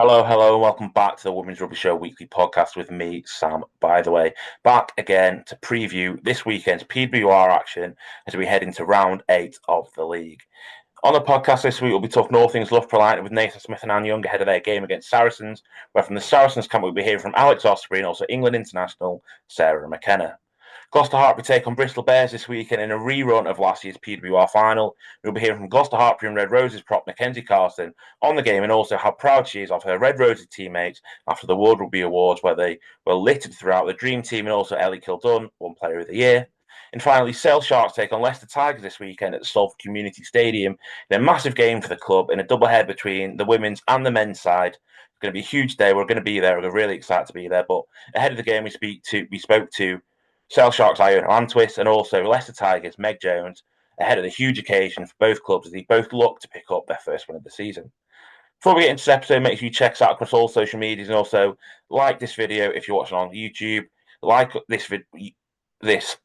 Hello, hello, and welcome back to the Women's Rugby Show Weekly podcast with me, Sam. By the way, back again to preview this weekend's PWR action as we head into round 8 of the league. On the podcast this week, we'll be talking all things Loughborough with Nathan Smith and Anne Young ahead of their game against Saracens, where from the Saracens camp we'll be hearing from Alex Osprey and also England international Sarah McKenna. Gloucester-Hartpury take on Bristol Bears this weekend in a rerun of last year's PWR final. We'll be hearing from Gloucester-Hartpury and Red Roses prop Mackenzie Carson on the game and also how proud she is of her Red Roses teammates after the World Rugby Awards, where they were littered throughout the Dream Team and also Ellie Kildunn, won Player of the Year. And finally, Sale Sharks take on Leicester Tigers this weekend at the Salford Community Stadium in a massive game for the club in a doublehead between the women's and the men's side. It's going to be a huge day. We're going to be there. We're really excited to be there. But ahead of the game, we spoke to Sale Sharks Iona Antwis and also Leicester Tigers Meg Jones ahead of the huge occasion for both clubs as they both look to pick up their first win of the season. Before we get into this episode, make sure you check us out across all social medias and also like this video if you're watching on YouTube, like this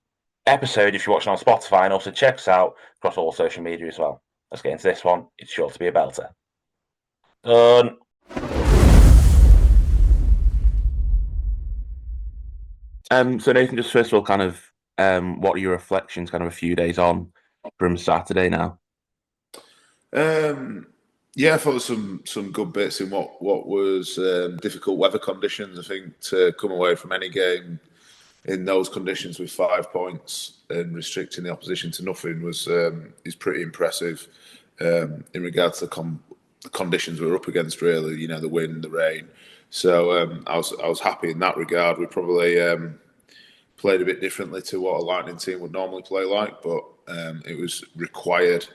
episode if you're watching on Spotify, and also check us out across all social media as well. Let's get into this one. It's sure to be a belter. Done. So Nathan, just first of all, what are your reflections kind of a few days on from Saturday now? Yeah, I thought there was some good bits in what was difficult weather conditions. I think to come away from any game in those conditions with 5 points and restricting the opposition to nothing is pretty impressive in regards to the conditions we were up against. Really, the wind, the rain. So I was happy in that regard. We probably played a bit differently to what a Lightning team would normally play like, but it was required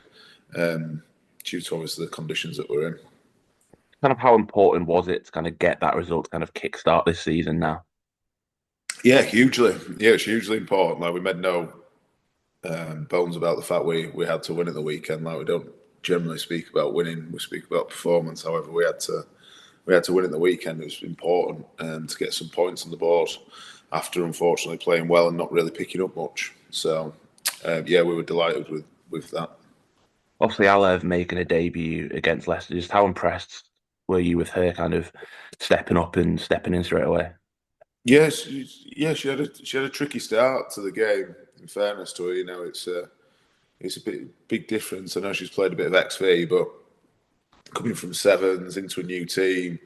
due to obviously the conditions that we're in. Kind of how important was it to kind of get that result to kind of kickstart this season now? Yeah, hugely. Yeah, it's hugely important. Like we made no bones about the fact we had to win at the weekend. Like we don't generally speak about winning; we speak about performance. However, we had to win at the weekend. It was important to get some points on the board after unfortunately playing well and not really picking up much. So yeah, we were delighted with that. Obviously, Alev making a debut against Leicester. Just how impressed were you with her kind of stepping up and stepping in straight away? Yeah, she had a tricky start to the game. In fairness to her, it's a big difference. I know she's played a bit of XV, but coming from sevens into a new team,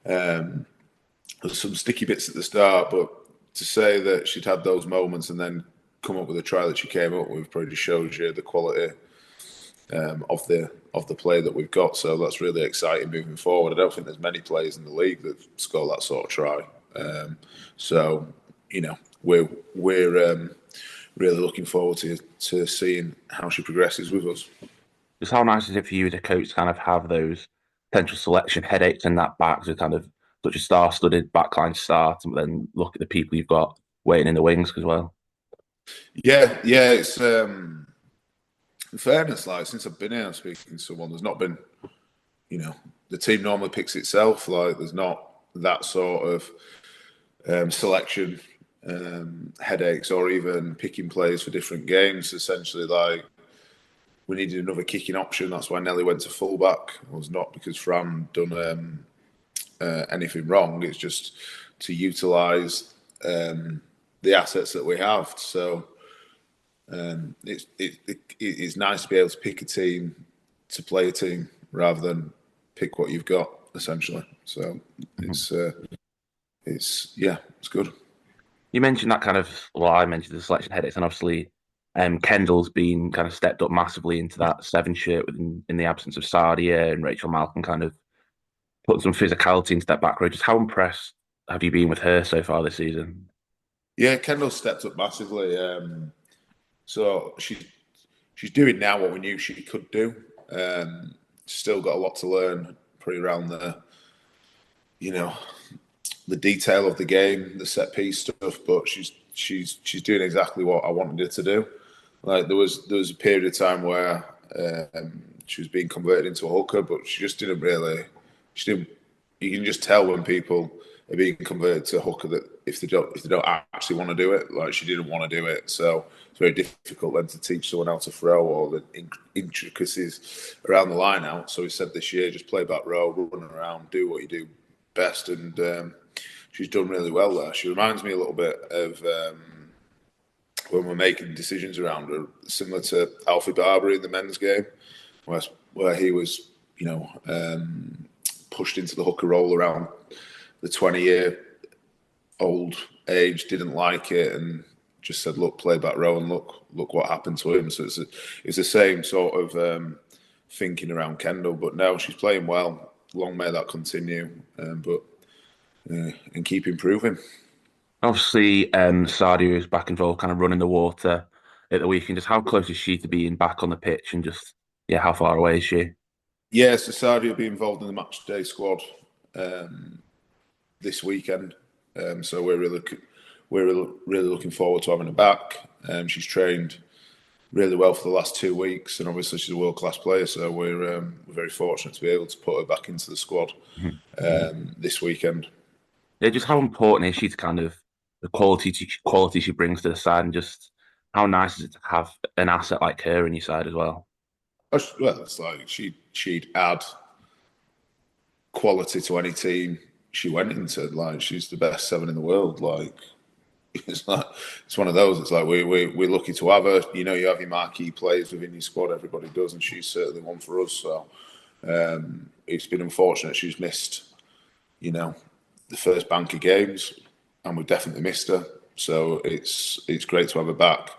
there's some sticky bits at the start. But to say that she'd had those moments and then come up with a try that she came up with probably just shows you the quality of the play that we've got. So that's really exciting moving forward. I don't think there's many players in the league that score that sort of try. So we're really looking forward to seeing how she progresses with us. Just how nice is it for you as a coach to kind of have those potential selection headaches in that back to kind of such a star-studded backline start, and then look at the people you've got waiting in the wings as well. Yeah. It's in fairness, like since I've been here speaking to someone, there's not been, the team normally picks itself. Like there's not that sort of selection headaches or even picking players for different games. Essentially, like we needed another kicking option. That's why Nelly went to fullback. It was not because Fran done anything wrong. It's just to utilise the assets that we have. So it's nice to be able to pick a team to play a team rather than pick what you've got, essentially. So it's good. You mentioned that kind of, well, I mentioned the selection headaches, and obviously Kendall's been kind of stepped up massively into that seven shirt in the absence of Sardia and Rachel Malcolm, kind of putting some physicality into that back row. Just how impressed have you been with her so far this season? Yeah, Kendall stepped up massively. So she's doing now what we knew she could do. Still got a lot to learn, pretty around the detail of the game, the set piece stuff. But she's doing exactly what I wanted her to do. Like there was a period of time where she was being converted into a hooker, but she just didn't really. She didn't. You can just tell when people being converted to hooker that if they don't actually want to do it, like she didn't want to do it, so it's very difficult then to teach someone how to throw or the intricacies around the line out. So we said this year, just play back row, run around, do what you do best, and she's done really well there. She reminds me a little bit of when we're making decisions around her, similar to Alfie Barber in the men's game, where he was, pushed into the hooker role around the 20-year-old age, didn't like it, and just said, "Look, play back row, and look what happened to him." So it's the same sort of thinking around Kendall, but no, she's playing well. Long may that continue, and keep improving. Obviously, Sadia is back involved, kind of running the water at the weekend. Just how close is she to being back on the pitch, and just how far away is she? Yeah, so Sadia will be involved in the match day squad this weekend. So we're really looking forward to having her back. She's trained really well for the last 2 weeks, and obviously she's a world class player. So we're very fortunate to be able to put her back into the squad this weekend. Yeah, just how important is she to kind of the quality she brings to the side, and just how nice is it to have an asset like her in your side as well? Well, it's like she'd add quality to any team she went into. Like, she's the best 7 in the world. Like, it's one of those. It's like we're lucky to have her. You have your marquee players within your squad. Everybody does, and she's certainly one for us. So it's been unfortunate she's missed, the first bank of games, and we definitely missed her. So it's great to have her back,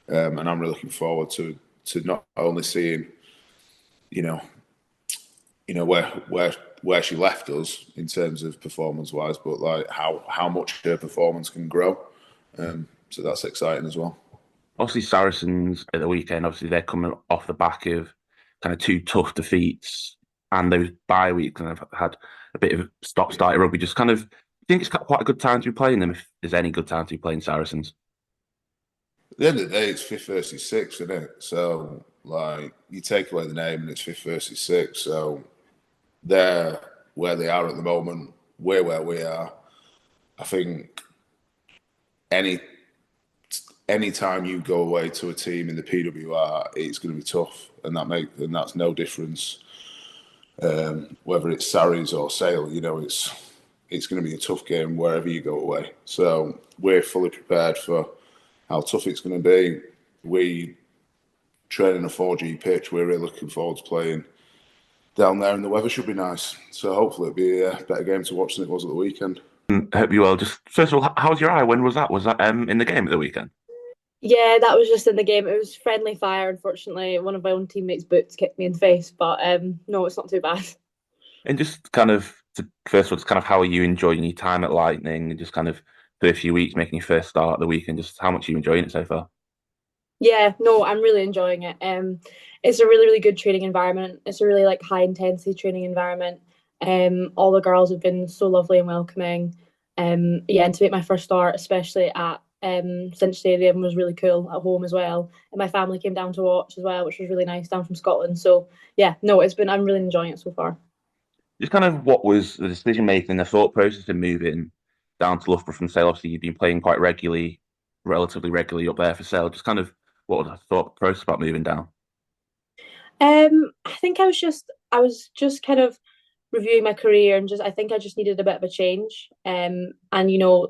and I'm really looking forward to not only seeing, where she left us in terms of performance wise, but like how much her performance can grow. So that's exciting as well. Obviously, Saracens at the weekend. Obviously, they're coming off the back of kind of 2 tough defeats, and those bye weeks, and have had a bit of stop-start rugby. Just kind of, I think it's quite a good time to be playing them, if there's any good time to be playing Saracens. At the end of the day, it's 5th versus 6th, isn't it? So, like, you take away the name and it's 5th versus 6th. So, they're where they are at the moment. We're where we are. I think any time you go away to a team in the PWR, it's going to be tough, and that's no difference whether it's Sarries or Sale. It's going to be a tough game wherever you go away. So we're fully prepared for how tough it's going to be. We train in a 4G pitch. We're really looking forward to playing down there, and the weather should be nice. So hopefully it'll be a better game to watch than it was at the weekend. I hope you will. Just first of all, how's your eye? When was that? Was that in the game at the weekend? Yeah, that was just in the game. It was friendly fire. Unfortunately, one of my own teammates' boots kicked me in the face, but no, it's not too bad. And just kind of, first of all, just kind of how are you enjoying your time at Lightning, and just kind of for a few weeks making your first start at the weekend, just how much are you enjoying it so far? Yeah, no, I'm really enjoying it. It's a really, really good training environment. It's a really high intensity training environment. All the girls have been so lovely and welcoming. Yeah, and to make my first start, especially at Cinch Stadium, was really cool at home as well. And my family came down to watch as well, which was really nice, down from Scotland. So yeah, no, I'm really enjoying it so far. Just kind of what was the decision making, the thought process in moving down to Loughborough from Sale? Obviously, you've been playing quite regularly, relatively regularly up there for Sale. Just kind of what was the thought process about moving down? I think I was just kind of reviewing my career, and I think I just needed a bit of a change. And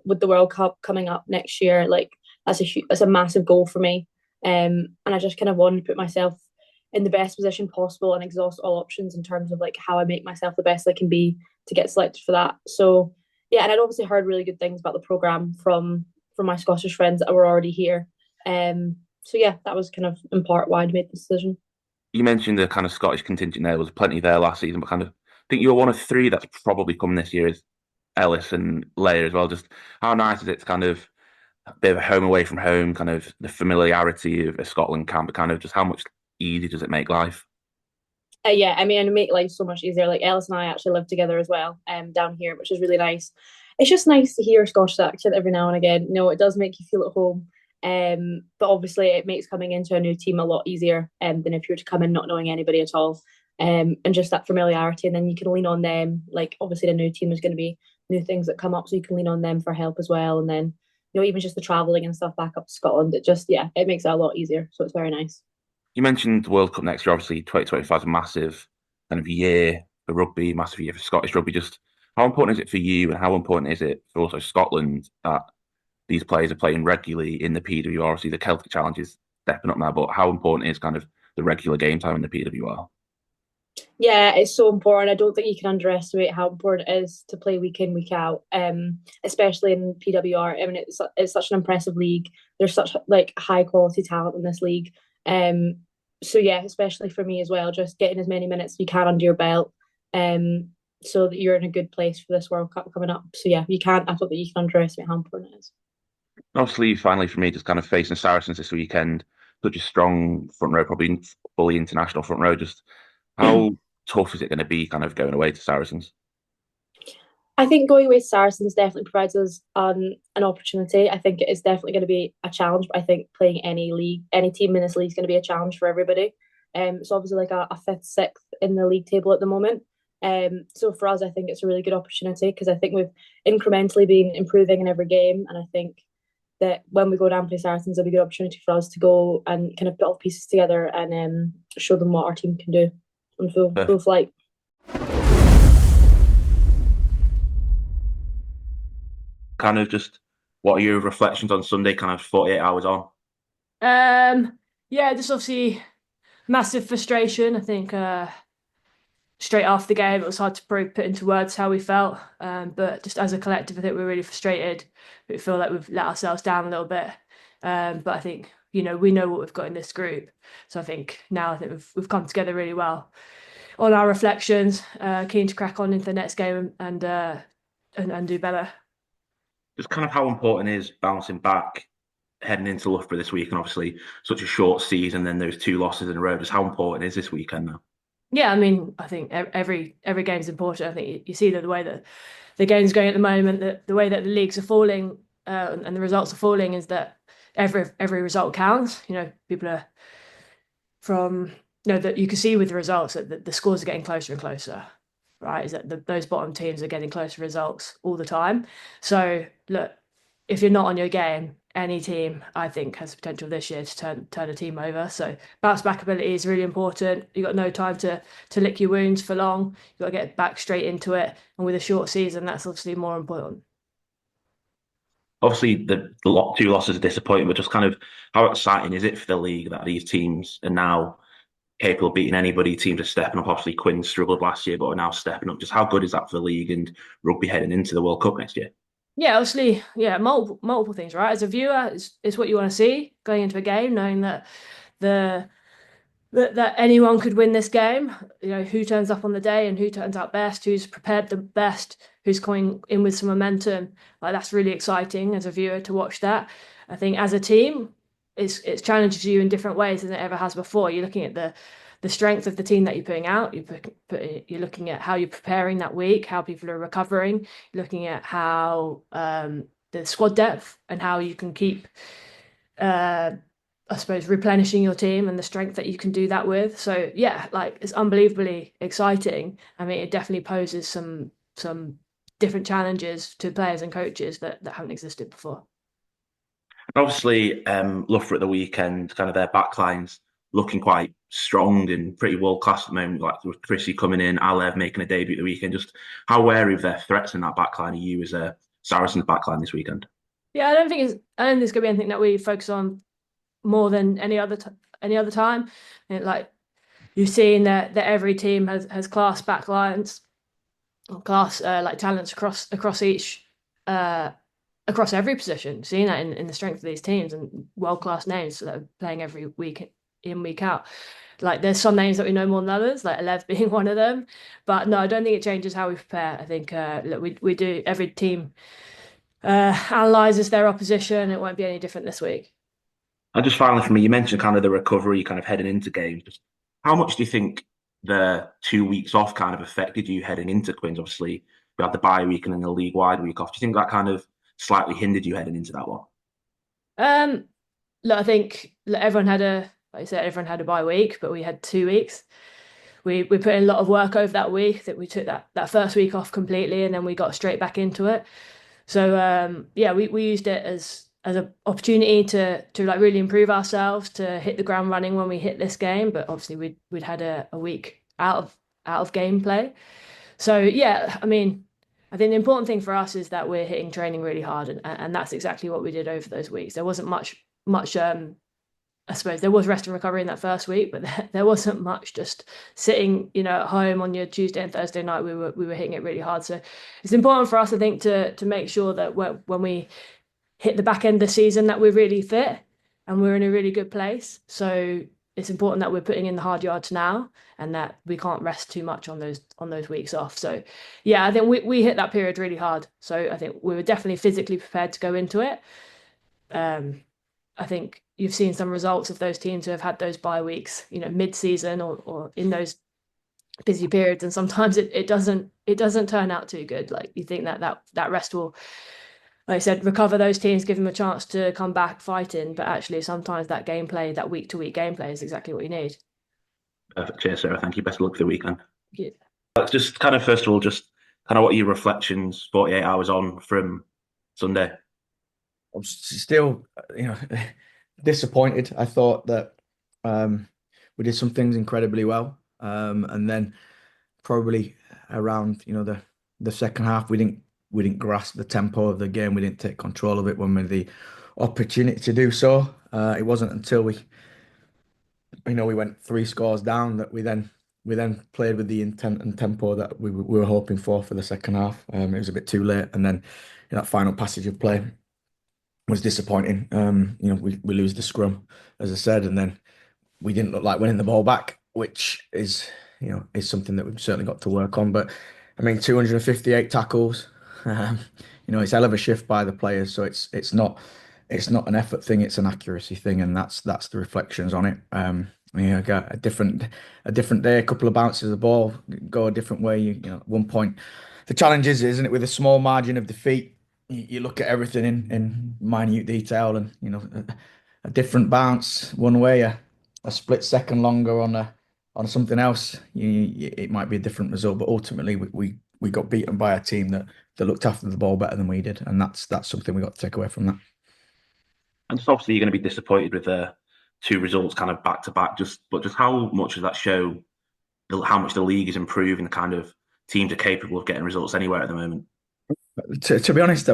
with the World Cup coming up next year, that's a massive goal for me. And I just kind of wanted to put myself in the best position possible and exhaust all options in terms of how I make myself the best I can be to get selected for that. So yeah, and I'd obviously heard really good things about the program from my Scottish friends that were already here. So yeah, that was kind of in part why I made the decision. You mentioned the kind of Scottish contingent there was plenty there last season, but kind of I think you were one of 3 that's probably come this year is Ellis and Leia as well. Just how nice is it to kind of a bit of a home away from home, kind of the familiarity of a Scotland camp, but kind of just how much easier does it make life? Yeah, I mean, it make life so much easier. Ellis and I actually live together as well, down here, which is really nice. It's just nice to hear a Scottish accent every now and again. It does make you feel at home. But obviously, it makes coming into a new team a lot easier than if you were to come in not knowing anybody at all. And just that familiarity, and then you can lean on them. Obviously, the new team is going to be new things that come up, so you can lean on them for help as well. And then, even just the traveling and stuff back up to Scotland, it makes it a lot easier. So it's very nice. You mentioned the World Cup next year. Obviously, 2025 is a massive kind of year for rugby, massive year for Scottish rugby. Just how important is it for you, and how important is it for also Scotland that these players are playing regularly in the PWR? Obviously, the Celtic Challenge is stepping up now, but how important is kind of the regular game time in the PWR? Yeah, it's so important. I don't think you can underestimate how important it is to play week in, week out, especially in PWR. I mean, it's such an impressive league. There's such like high quality talent in this league. So yeah, especially for me as well, just getting as many minutes as you can under your belt, so that you're in a good place for this World Cup coming up. So yeah, I don't think you can underestimate how important it is. Obviously, finally for me, just kind of facing Saracens this weekend, such a strong front row, probably fully international front row. Just how tough is it going to be kind of going away to Saracens? I think going away to Saracens definitely provides us an opportunity. I think it is definitely going to be a challenge, but I think playing any team in this league is going to be a challenge for everybody. It's obviously like a fifth, sixth in the league table at the moment. So for us, I think it's a really good opportunity because I think we've incrementally been improving in every game, and I think that when we go down and play Saracens, it'll be a good opportunity for us to go and kind of put all pieces together and show them what our team can do on full flight. Kind of just what are your reflections on Sunday, kind of 48 hours on? Yeah, just obviously massive frustration. I think straight after the game, it was hard to put into words how we felt. But just as a collective, I think we're really frustrated. We feel like we've let ourselves down a little bit. But I think, we know what we've got in this group. So I think we've come together really well on our reflections, keen to crack on into the next game and do better. Just kind of how important is bouncing back heading into Loughborough this week, and obviously such a short season, then there's 2 losses in a row. Just how important is this weekend now? Yeah, I mean, I think every game is important. I think you see the way that the game's going at the moment, the way that the leagues are falling and the results are falling is that every result counts. People are that you can see with the results that the scores are getting closer and closer. Right, is that those bottom teams are getting closer results all the time. So look, if you're not on your game, any team I think has the potential this year to turn a team over. So bounce back ability is really important. You've got no time to lick your wounds for long. You've got to get back straight into it. And with a short season, that's obviously more important. Obviously, the 2 losses are disappointing, but just kind of how exciting is it for the league that these teams are now capable of beating anybody? Teams are stepping up. Obviously, Quinn struggled last year, but are now stepping up. Just how good is that for the league and rugby heading into the World Cup next year? Yeah, obviously, multiple things, right? As a viewer, it's what you want to see going into a game, knowing that that anyone could win this game. Who turns up on the day and who turns out best, who's prepared the best, who's coming in with some momentum. Like that's really exciting as a viewer to watch that. I think as a team, it's challenges you in different ways than it ever has before. You're looking at the strength of the team that you're putting out. You're looking at how you're preparing that week, how people are recovering. You're looking at how the squad depth and how you can keep, I suppose, replenishing your team and the strength that you can do that with. So yeah, like it's unbelievably exciting. I mean, it definitely poses some different challenges to players and coaches that haven't existed before. Obviously, Loughborough at the weekend, kind of their backlines looking quite strong and pretty world class at the moment. Like with Chrissy coming in, Alev making a debut at the weekend. Just how wary of their threats in that backline are you as a Saracens backline this weekend? Yeah, I don't think it's going to be anything that we focus on more than any other time. Like you've seen that every team has class backlines, class like talents across each. Across every position, seeing that in the strength of these teams and world-class names that are playing every week in, week out. Like there's some names that we know more than others, like Alev being one of them. But no, I don't think it changes how we prepare. I think we do, every team analyses their opposition. It won't be any different this week. And just finally for me, you mentioned kind of the recovery kind of heading into games. Just how much do you think the 2 weeks off kind of affected you heading into Quins? Obviously, we had the bye week and then the league-wide week off. Do you think that kind of slightly hindered you heading into that one? Look, I think everyone had a bye week, but we had 2 weeks. we put in a lot of work over that week. That we took that first week off completely, and then we got straight back into it. So we used it as an opportunity to like really improve ourselves, to hit the ground running when we hit this game. But obviously we'd had a week out of gameplay. So yeah, I mean, I think the important thing for us is that we're hitting training really hard, and that's exactly what we did over those weeks. There wasn't much. I suppose there was rest and recovery in that first week, but there wasn't much just sitting, at home on your Tuesday and Thursday night. We were hitting it really hard. So it's important for us, I think, to make sure that when we hit the back end of the season, that we're really fit and we're in a really good place. So it's important that we're putting in the hard yards now, and that we can't rest too much on those weeks off. So yeah, I think we hit that period really hard. So I think we were definitely physically prepared to go into it. I think you've seen some results of those teams who have had those bye weeks, mid-season or in those busy periods, and sometimes it doesn't turn out too good. Like, you think that rest will, like I said, recover those teams, give them a chance to come back fighting, but actually sometimes that gameplay, that week-to-week gameplay, is exactly what you need. Perfect. Cheers, Sarah. Thank you. Best of luck for the weekend. Yeah. Just kind of, first of all, just kind of what are your reflections 48 hours on from Sunday? I'm still, disappointed. I thought that we did some things incredibly well, and then probably around the second half we didn't grasp the tempo of the game. We didn't take control of it when we had the opportunity to do so. It wasn't until we went 3 scores down that we then played with the intent and tempo that we were hoping for the second half. It was a bit too late, and then that final passage of play was disappointing. We lose the scrum, as I said, and then we didn't look like winning the ball back, which is something that we've certainly got to work on. But I mean, 258 tackles, it's hell of a shift by the players. So it's not an effort thing, it's an accuracy thing, and that's the reflections on it. Got a different day, a couple of bounces of the ball go a different way. At one point, the challenge isn't it, with a small margin of defeat, you look at everything in minute detail, and a different bounce one way, a split second longer on something else, it might be a different result. But ultimately, we got beaten by a team that looked after the ball better than we did, and that's something we got to take away from that. And just obviously, you're going to be disappointed with the 2 results kind of back to back. But just how much does that show how much the league is improving? The kind of teams are capable of getting results anywhere at the moment. To be honest,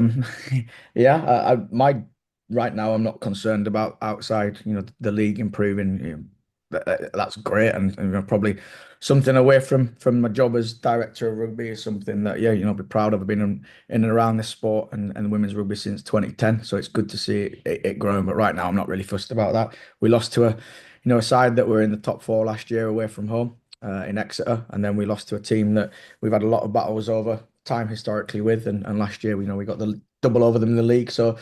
right now I'm not concerned about outside, the league improving. That's great, and probably something away from my job as director of rugby is something that I'll be proud of. I've been in and around this sport and women's rugby since 2010, so it's good to see it growing. But right now I'm not really fussed about that. We lost to a side that were in the top 4 last year away from home in Exeter, and then we lost to a team that we've had a lot of battles over time historically with, and last year we got the double over them in the league. So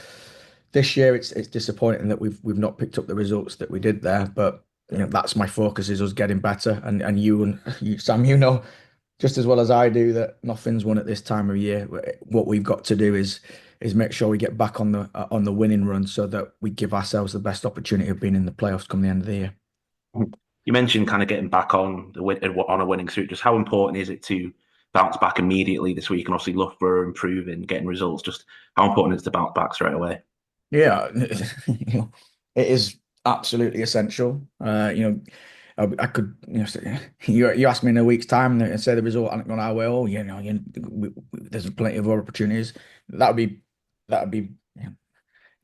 this year it's disappointing that we've not picked up the results that we did there, but that's my focus, is us getting better, and you Sam, just as well as I do that nothing's won at this time of year. What we've got to do is make sure we get back on the winning run, so that we give ourselves the best opportunity of being in the playoffs come the end of the year. You mentioned kind of getting back on a winning streak. Just how important is it to bounce back immediately this week? And obviously Loughborough improving, getting results. Just how important is it to bounce back straight away? Yeah, it is absolutely essential. I could, you ask me in a week's time and say the result hasn't gone our way. Oh, there's plenty of other opportunities. That'd be.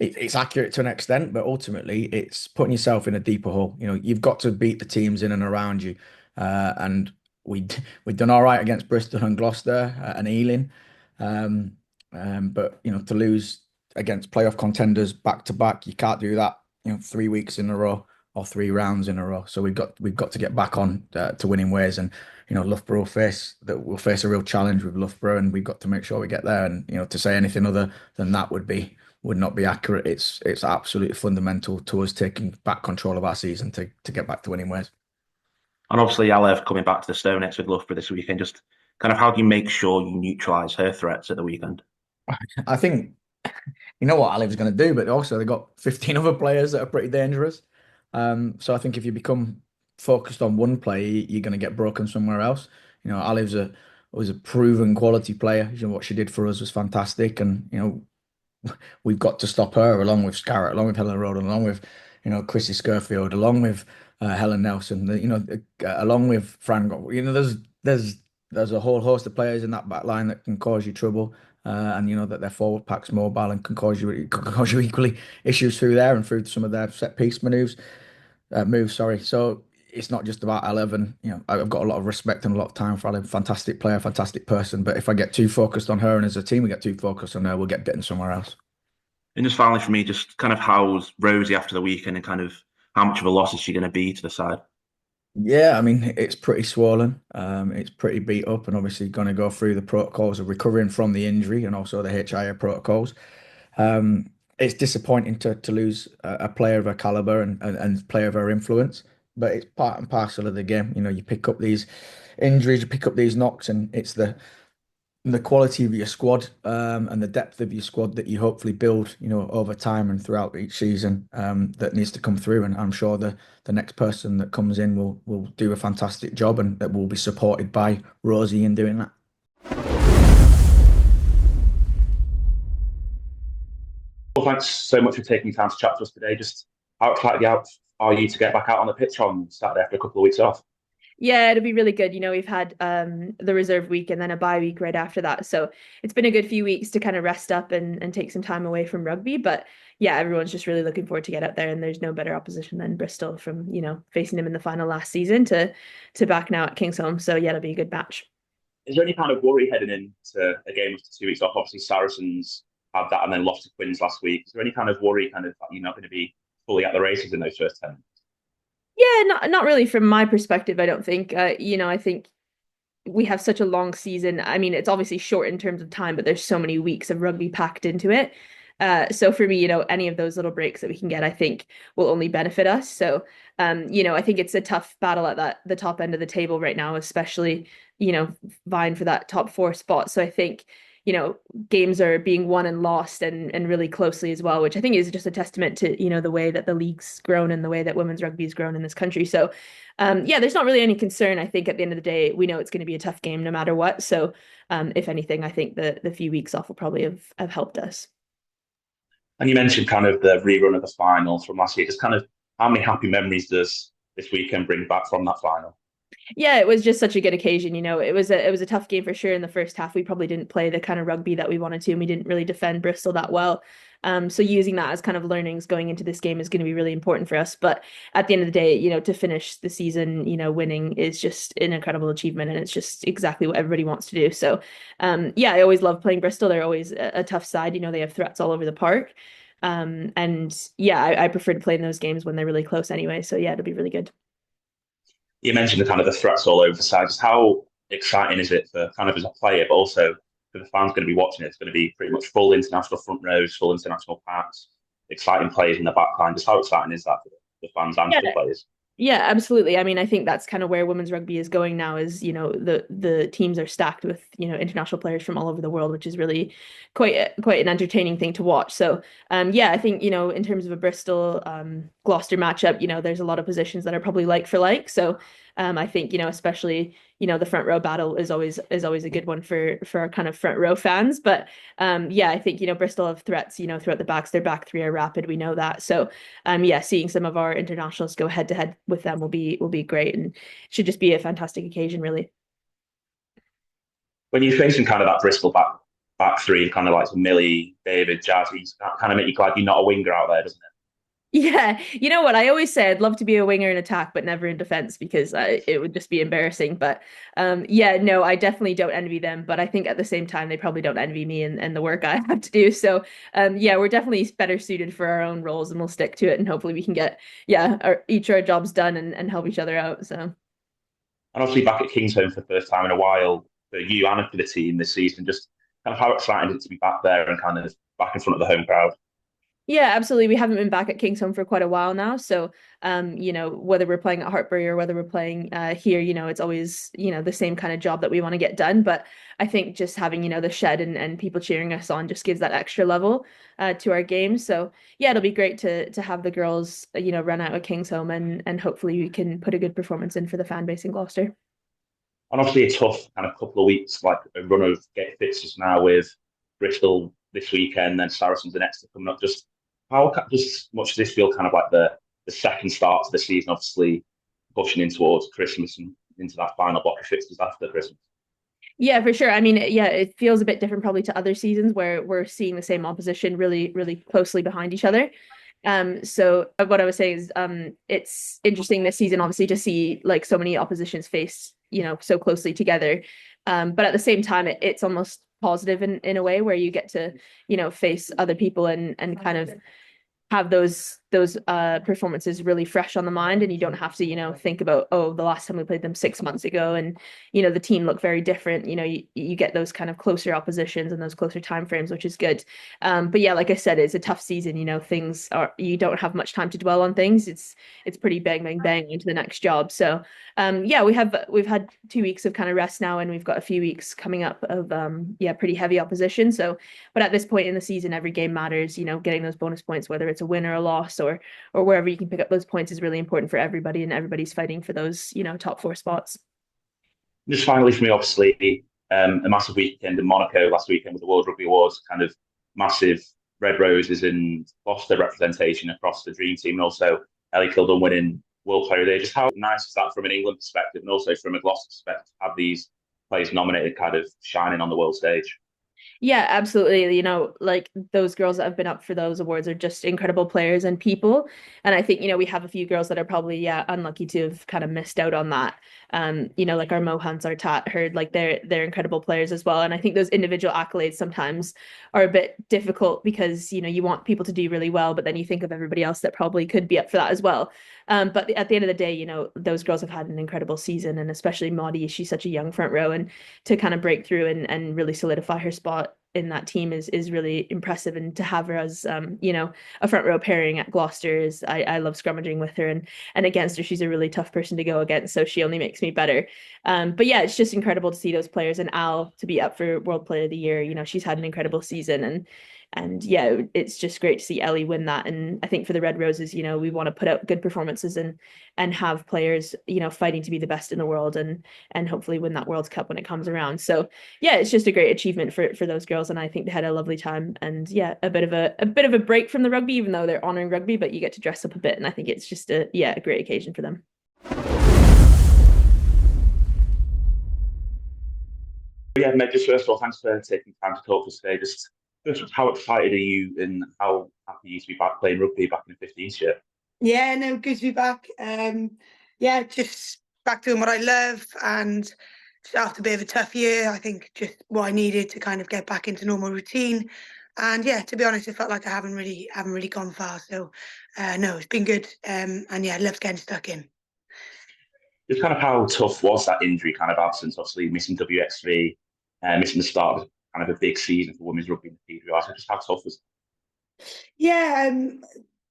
It's accurate to an extent, but ultimately it's putting yourself in a deeper hole. You've got to beat the teams in and around you, and we'd done all right against Bristol and Gloucester and Ealing, but to lose against playoff contenders back to back, you can't do that 3 weeks in a row or 3 rounds in a row. So we've got to get back on to winning ways, and Loughborough will face a real challenge with Loughborough, and we've got to make sure we get there. And to say anything other than that would not be accurate. It's absolutely fundamental to us taking back control of our season to get back to winning ways. And obviously, Alev coming back to the Stoneheads with Loughborough this weekend. Just kind of how do you make sure you neutralise her threats at the weekend? I think what Alev's going to do, but also they've got 15 other players that are pretty dangerous. So I think if you become focused on one player, you're going to get broken somewhere else. You know, Aliv's was a proven quality player. You know, what she did for us was fantastic, and you know, we've got to stop her along with Scarrett, along with Helen Roden, along with Chrissy Scurfield, along with Helen Nelson. Along with Fran. You know, there's a whole host of players in that back line that can cause you trouble. And you know that their forward pack's mobile and can cause you equally issues through there and through some of their set piece moves. Sorry. So it's not just about 11. You know, I've got a lot of respect and a lot of time for Ellen. Fantastic player, fantastic person. But if I get too focused on her and as a team we get too focused on her, we'll get bitten somewhere else. And just finally for me, just kind of how's Rosie after the weekend and kind of how much of a loss is she going to be to the side? Yeah, I mean, it's pretty swollen. It's pretty beat up and obviously going to go through the protocols of recovering from the injury and also the HIA protocols. It's disappointing to lose a player of her caliber and player of her influence, but it's part and parcel of the game. You know, you pick up these injuries, you pick up these knocks, and it's the quality of your squad and the depth of your squad that you hopefully build, you know, over time and throughout each season that needs to come through. And I'm sure the next person that comes in will do a fantastic job and that will be supported by Rosie in doing that. Well, thanks so much for taking the time to chat to us today. Just how excited are you to get back out on the pitch on Saturday after a couple of weeks off? Yeah, it'll be really good. You know, we've had the reserve week and then a bye week right after that. So it's been a good few weeks to kind of rest up and take some time away from rugby. But yeah, everyone's just really looking forward to get out there. And there's no better opposition than Bristol from, you know, facing them in the final last season to back now at Kingsholm. So yeah, it'll be a good match. Is there any kind of worry heading into a game after 2 weeks off? Obviously, Saracens had that and then lost to Quins last week. Is there any kind of worry that you're not going to be fully at the races in those first 10? Yeah, not really from my perspective, I don't think. You know, I think we have such a long season. I mean, it's obviously short in terms of time, but there's so many weeks of rugby packed into it. So for me, you know, any of those little breaks that we can get, I think will only benefit us. So, you know, I think it's a tough battle at the top end of the table right now, especially, you know, vying for that top 4 spot. So I think, you know, games are being won and lost and really closely as well, which I think is just a testament to, you know, the way that the league's grown and the way that women's rugby has grown in this country. So, yeah, there's not really any concern. I think at the end of the day, we know it's going to be a tough game no matter what. So, if anything, I think the few weeks off will probably have helped us. And you mentioned kind of the rerun of the finals from last year. Just kind of how many happy memories does this weekend bring back from that final? Yeah, it was just such a good occasion. You know, it was a tough game for sure in the first half. We probably didn't play the kind of rugby that we wanted to, and we didn't really defend Bristol that well. So using that as kind of learnings going into this game is going to be really important for us. But at the end of the day, you know, to finish the season, you know, winning is just an incredible achievement, and it's just exactly what everybody wants to do. So, yeah, I always love playing Bristol. They're always a tough side. You know, they have threats all over the park. And yeah, I prefer to play in those games when they're really close anyway. So yeah, it'll be really good. You mentioned the kind of the threats all over the side. Just how exciting is it for kind of as a player, but also for the fans going to be watching it? It's going to be pretty much full international front rows, full international packs, exciting players in the back line. Just how exciting is that for the fans and for the players? Yeah, absolutely. I mean, I think that's kind of where women's rugby is going now is, you know, the teams are stacked with, you know, international players from all over the world, which is really quite an entertaining thing to watch. So, yeah, I think, you know, in terms of a Bristol Gloucester matchup, you know, there's a lot of positions that are probably like for like. So, I think, you know, especially, you know, the front row battle is always a good one for our kind of front row fans. But yeah, I think, you know, Bristol have threats, you know, throughout the backs. Their back 3 are rapid. We know that. So yeah, seeing some of our internationals go head to head with them will be great and should just be a fantastic occasion, really. When you're facing kind of that Bristol back 3, kind of like Millie, David, Jazzy, that kind of make you glad you're not a winger out there, doesn't it? Yeah, you know what? I always say I'd love to be a winger in attack, but never in defense because it would just be embarrassing. But yeah, no, I definitely don't envy them. But I think at the same time, they probably don't envy me and the work I have to do. So yeah, we're definitely better suited for our own roles, and we'll stick to it. And hopefully, we can get each our jobs done and help each other out. So, and obviously back at Kingsholm for the first time in a while for you and for the team this season. Just kind of how exciting is it to be back there and kind of back in front of the home crowd? Yeah, absolutely. We haven't been back at Kingsholm for quite a while now. So, whether we're playing at Hartpury or whether we're playing here, it's always, the same kind of job that we want to get done. But I think just having, the shed and people cheering us on just gives that extra level to our games. So, yeah, it'll be great to have the girls, run out of Kingsholm and hopefully we can put a good performance in for the fan base in Gloucester. And obviously a tough kind of couple of weeks, like a run of get fixtures now with Bristol this weekend, then Saracens the next coming up. Just how just much does this feel kind of like the second start to the season, obviously pushing in towards Christmas and into that final block of fixtures after Christmas? Yeah, for sure. I mean, yeah, it feels a bit different probably to other seasons where we're seeing the same opposition really, really closely behind each other. So what I was saying is, it's interesting this season, obviously, to see like so many oppositions face, so closely together. But at the same time, it's almost positive in a way where you get to, face other people and kind of have those performances really fresh on the mind, and you don't have to think about, oh, the last time we played them 6 months ago and the team looked very different. You get those kind of closer oppositions and those closer time frames, which is good. But yeah, like I said, it's a tough season. Things are, you don't have much time to dwell on things. It's pretty bang bang bang into the next job. So yeah, we've had 2 weeks of kind of rest now, and we've got a few weeks coming up of pretty heavy opposition. So but at this point in the season, every game matters. Getting those bonus points, whether it's a win or a loss or wherever you can pick up those points, is really important for everybody, and everybody's fighting for those top 4 spots. Just finally for me, obviously, a massive weekend in Monaco last weekend with the World Rugby Awards, kind of massive red roses and Gloucester representation across the dream team, and also Ellie Kildon winning World Player of the Year. Just how nice is that from an England perspective and also from a Gloucester perspective to have these players nominated kind of shining on the world stage? Yeah, absolutely. Like those girls that have been up for those awards are just incredible players and people. And I think, we have a few girls that are probably, unlucky to have kind of missed out on that. Like our Mohans, our Tat Heard, like they're incredible players as well. And I think those individual accolades sometimes are a bit difficult because, you want people to do really well, but then you think of everybody else that probably could be up for that as well. But at the end of the day, those girls have had an incredible season, and especially Maudie, she's such a young front row, and to kind of break through and really solidify her spot in that team is really impressive. And to have her as a front row pairing at Gloucester is, I love scrummaging with her, and against her, she's a really tough person to go against, so she only makes me better. But yeah, it's just incredible to see those players, and Al to be up for World Player of the Year. She's had an incredible season, and yeah, it's just great to see Ellie win that. And I think for the Red Roses, we want to put out good performances and have players, fighting to be the best in the world and hopefully win that World Cup when it comes around. So yeah, it's just a great achievement for those girls, and I think they had a lovely time. And yeah, a bit of a break from the rugby, even though they're honoring rugby, but you get to dress up a bit, and I think it's just a great occasion for them. Yeah, Meg, just first of all, thanks for taking time to talk to us today. Just how excited are you and how happy are you to be back playing rugby back in the 15s shirt? Yeah, no, good to be back. Just back doing what I love, and just after a bit of a tough year, I think just what I needed to kind of get back into normal routine. And yeah, to be honest, it felt like I haven't really gone far. So no, it's been good. And yeah, I love getting stuck in. Just kind of how tough was that injury kind of absence? Obviously missing WXV, missing the start of kind of a big season for women's rugby in the PWR. So just how tough was it? Yeah,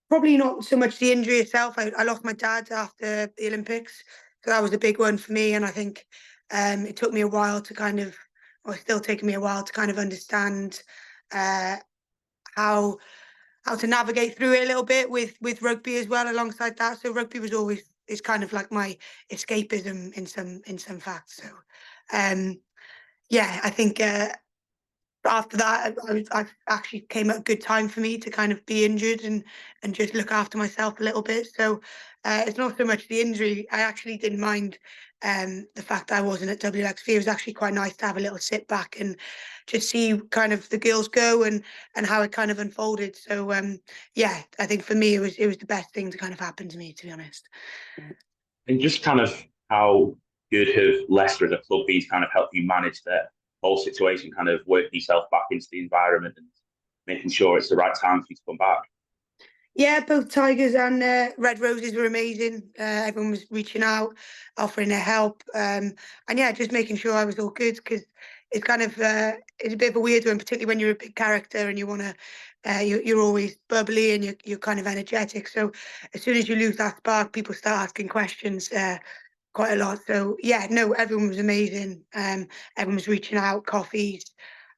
probably not so much the injury itself. I lost my dad after the Olympics, so that was a big one for me. And I think it took me a while to kind of, or still taking me a while to kind of understand how to navigate through it a little bit with rugby as well alongside that. So rugby was always, it's kind of like my escapism in some facts. So yeah, I think after that, I actually came at a good time for me to kind of be injured and just look after myself a little bit. So it's not so much the injury. I actually didn't mind the fact that I wasn't at WXV. It was actually quite nice to have a little sit back and just see kind of the girls go and how it kind of unfolded. So yeah, I think for me it was the best thing to kind of happen to me, to be honest. And just kind of how good have Leicester as a club been to kind of help you manage that whole situation, kind of working yourself back into the environment and making sure it's the right time for you to come back? Yeah, both Tigers and Red Roses were amazing. Everyone was reaching out, offering their help. And yeah, just making sure I was all good, because it's kind of it's a bit of a weird one, particularly when you're a big character and you want to. You're always bubbly and you're kind of energetic. So as soon as you lose that spark, people start asking questions quite a lot. So yeah, no, everyone was amazing. Everyone was reaching out, coffees,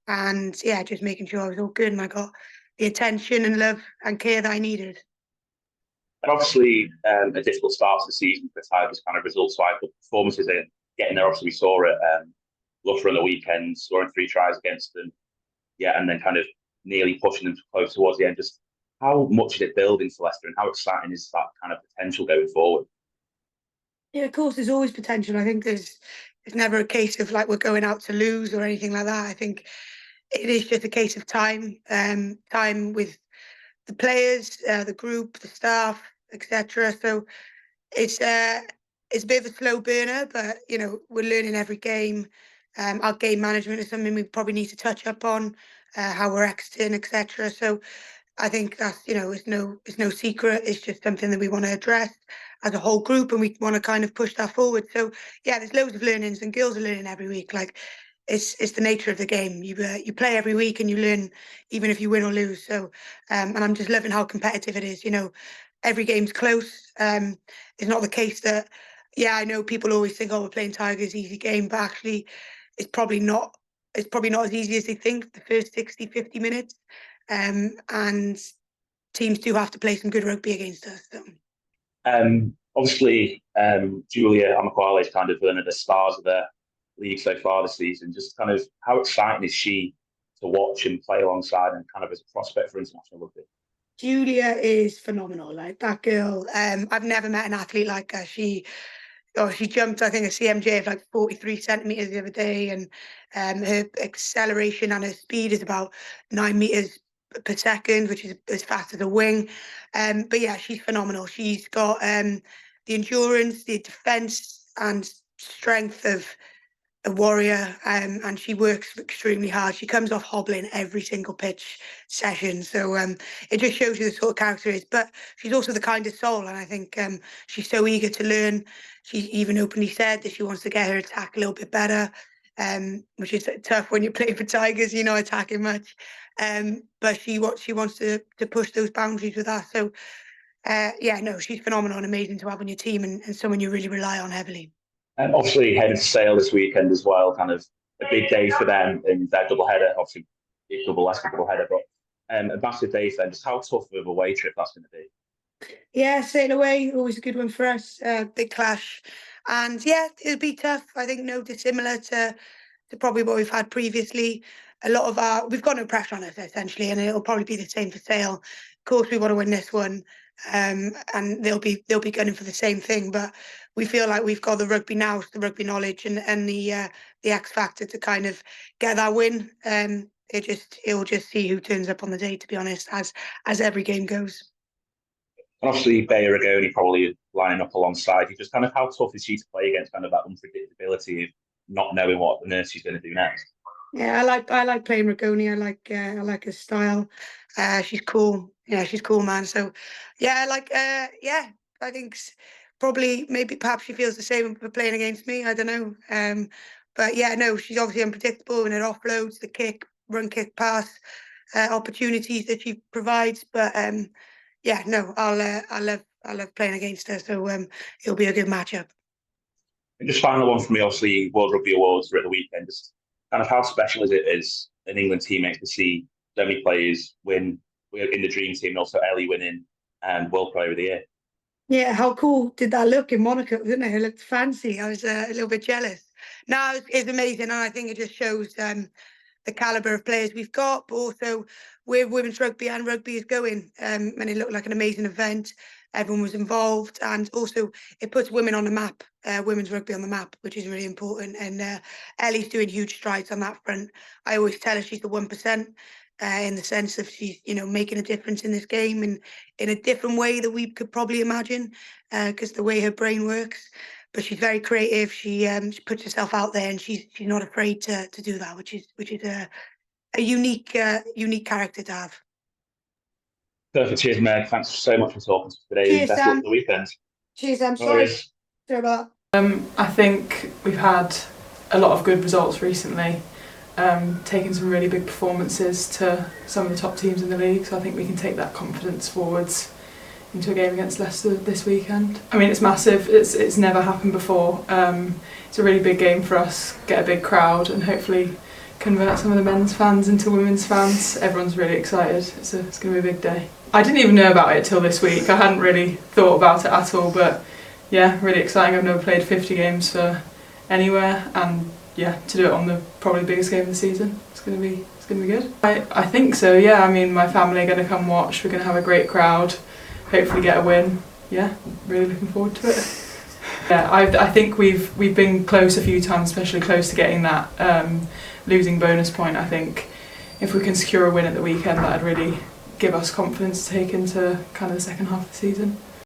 and yeah, just making sure I was all good and I got the attention and love and care that I needed. And obviously, a difficult start to the season for Tigers, kind of results-wise, but performances in getting there. Obviously, we saw it Loughborough on the weekend, scoring 3 tries against them. Yeah, and then kind of nearly pushing them close towards the end. Just how much did it build into Leicester, and how exciting is that kind of potential going forward? Yeah, of course, there's always potential. I think it's never a case of like we're going out to lose or anything like that. I think it is just a case of time, time with the players, the group, the staff, etc. So it's a bit of a slow burner, but you know we're learning every game. Our game management is something we probably need to touch up on, how we're exiting, etc. So I think that's it's no secret. It's just something that we want to address as a whole group, and we want to kind of push that forward. So yeah, there's loads of learnings, and girls are learning every week. Like it's the nature of the game. You play every week, and you learn even if you win or lose. So and I'm just loving how competitive it is. Every game's close. It's not the case that I know people always think, oh, we're playing Tigers, easy game, but actually it's probably not. It's probably not as easy as they think. The first 60, 50 minutes. And teams do have to play some good rugby against us. So. Obviously, Julia Amakwale is kind of one of the stars of the league so far this season. Just kind of how exciting is she to watch and play alongside, and kind of as a prospect for international rugby? Julia is phenomenal. Like that girl, I've never met an athlete like her. She jumped, I think, a CMJ of like 43 centimeters the other day, and her acceleration and her speed is about 9 meters per second, which is as fast as a wing. But yeah, she's phenomenal. She's got the endurance, the defense, and strength of a warrior, and she works extremely hard. She comes off hobbling every single pitch session, so it just shows you the sort of character is. But she's also the kindest soul, and I think she's so eager to learn. She even openly said that she wants to get her attack a little bit better, which is tough when you're playing for Tigers, you're not attacking much. But she wants to push those boundaries with us. So she's phenomenal and amazing to have on your team, and someone you really rely on heavily. And obviously heading to Sale this weekend as well, kind of a big day for them in their double header. Obviously, it's double header, but a massive day for them. Just how tough of a away trip that's going to be. Yeah, Sale away, always a good one for us. Big clash, and yeah, it'll be tough. I think no dissimilar to probably what we've had previously. A lot of we've got no pressure on us essentially, and it'll probably be the same for Sale. Of course, we want to win this one, and they'll be gunning for the same thing. But we feel like we've got the rugby nous, the rugby knowledge, and the X factor to kind of get that win. It'll just see who turns up on the day. To be honest, as every game goes. And obviously, Bayer Agoni probably lining up alongside you. Just kind of how tough is she to play against? Kind of that unpredictability of not knowing what the nurse is going to do next. Yeah, I like playing Rigoni. I like her style. She's cool. Yeah, she's cool, man. So, yeah, I think probably perhaps she feels the same for playing against me. I don't know. But yeah, no, she's obviously unpredictable in her offloads, the kick, run, kick, pass, opportunities that she provides. But yeah, no, I love playing against her. So it'll be a good matchup. And just final one for me, obviously, World Rugby Awards are at the weekend. Just kind of how special is it as an England teammate to see so many players win in the dream team, and also Ellie winning World Player of the Year? Yeah, how cool did that look in Monaco, didn't it? It looked fancy. I was a little bit jealous. No, it's amazing, and I think it just shows the calibre of players we've got, but also where women's rugby and rugby is going. And it looked like an amazing event. Everyone was involved, and also it puts women on the map, women's rugby on the map, which is really important. And Ellie's doing huge strides on that front. I always tell her she's the 1%. In the sense of she's, making a difference in this game and in a different way that we could probably imagine, because the way her brain works. But she's very creative. She puts herself out there, and she's not afraid to do that, which is a unique character to have. Perfect. Cheers, Meg. Thanks so much for talking to us today. Cheers, Best luck for the weekend. Cheers, I'm sorry. Sorry about that. I think we've had a lot of good results recently. taken some really big performances to some of the top teams in the league, so I think we can take that confidence forwards into a game against Leicester this weekend. I mean, it's massive. It's never happened before. It's a really big game for us. Get a big crowd and hopefully convert some of the men's fans into women's fans. Everyone's really excited. It's going to be a big day. I didn't even know about it till this week. I hadn't really thought about it at all, but yeah, really exciting. I've never played 50 games for anywhere, and yeah, to do it on the probably biggest game of the season, it's going to be good. I think so. Yeah, I mean, my family are going to come watch. We're going to have a great crowd. Hopefully get a win. Yeah, really looking forward to it. Yeah, I think we've been close a few times, especially close to getting that losing bonus point. I think if we can secure a win at the weekend, that'd really give us confidence to take into kind of the second half of the season.